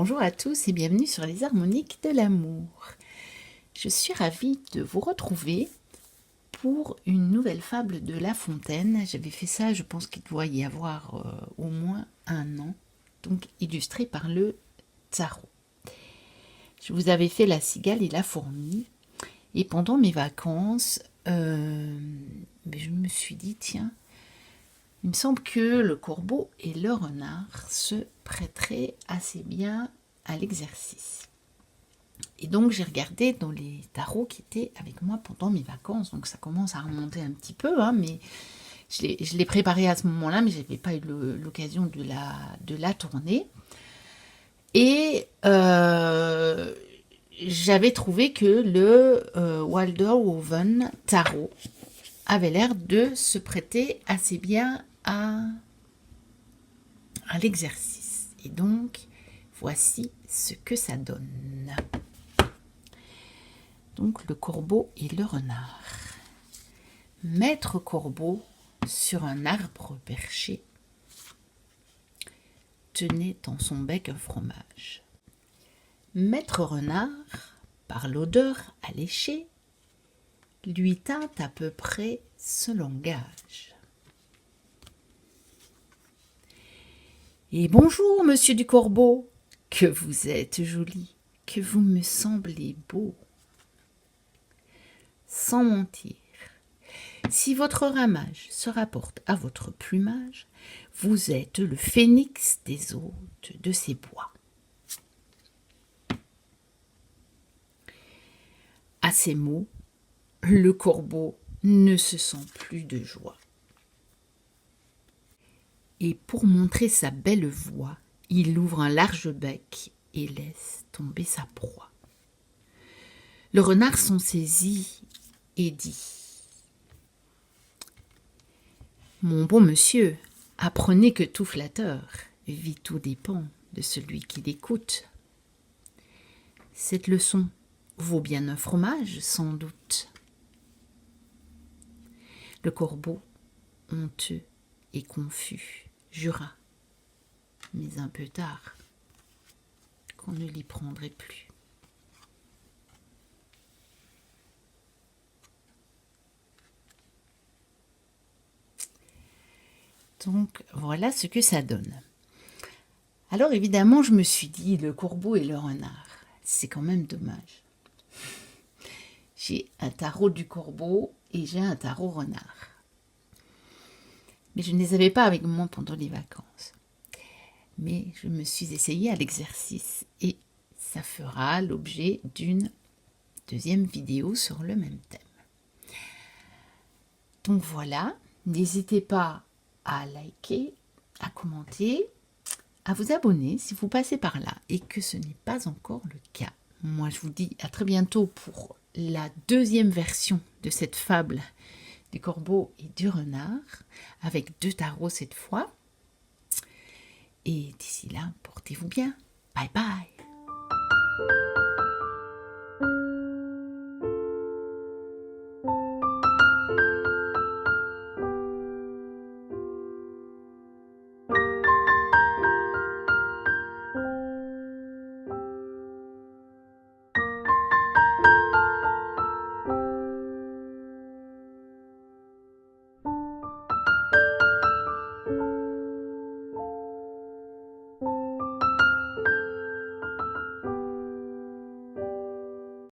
Bonjour à tous et bienvenue sur les harmoniques de l'amour. Je suis ravie de vous retrouver pour une nouvelle fable de La Fontaine. J'avais fait ça, je pense qu'il doit y avoir au moins un an, donc illustré par le tarot. Je vous avais fait La Cigale et la Fourmi, et pendant mes vacances, je me suis dit, tiens, il me semble que le corbeau et le renard se prêteraient assez bien à l'exercice. Et donc j'ai regardé dans les tarots qui étaient avec moi pendant mes vacances, donc ça commence à remonter un petit peu, mais je l'ai préparé à ce moment-là, mais je n'avais pas eu l'occasion de la tourner. Et j'avais trouvé que le Walderhoven tarot avait l'air de se prêter assez bien à l'exercice. Et donc, voici ce que ça donne. Donc, le corbeau et le renard. Maître corbeau, sur un arbre perché, tenait en son bec un fromage. Maître renard, par l'odeur alléchée, lui tint à peu près ce langage. Et bonjour, monsieur du corbeau, que vous êtes joli, que vous me semblez beau. Sans mentir, si votre ramage se rapporte à votre plumage, vous êtes le phénix des hôtes de ces bois. À ces mots, le corbeau ne se sent plus de joie. Et pour montrer sa belle voix, il ouvre un large bec et laisse tomber sa proie. Le renard s'en saisit et dit : « Mon bon monsieur, apprenez que tout flatteur vit tout dépend de celui qui l'écoute. Cette leçon vaut bien un fromage, sans doute. » Le corbeau, honteux et confus, jura, mais un peu tard, qu'on ne l'y prendrait plus. Donc voilà ce que ça donne. Alors évidemment, je me suis dit, le corbeau et le renard, c'est quand même dommage. J'ai un tarot du corbeau et j'ai un tarot renard. Mais je ne les avais pas avec moi pendant les vacances. Mais je me suis essayée à l'exercice et ça fera l'objet d'une deuxième vidéo sur le même thème. Donc voilà, n'hésitez pas à liker, à commenter, à vous abonner si vous passez par là et que ce n'est pas encore le cas. Moi, je vous dis à très bientôt pour la deuxième version de cette fable du corbeau et du renard, avec 2 tarots cette fois. Et d'ici là, portez-vous bien. Bye bye.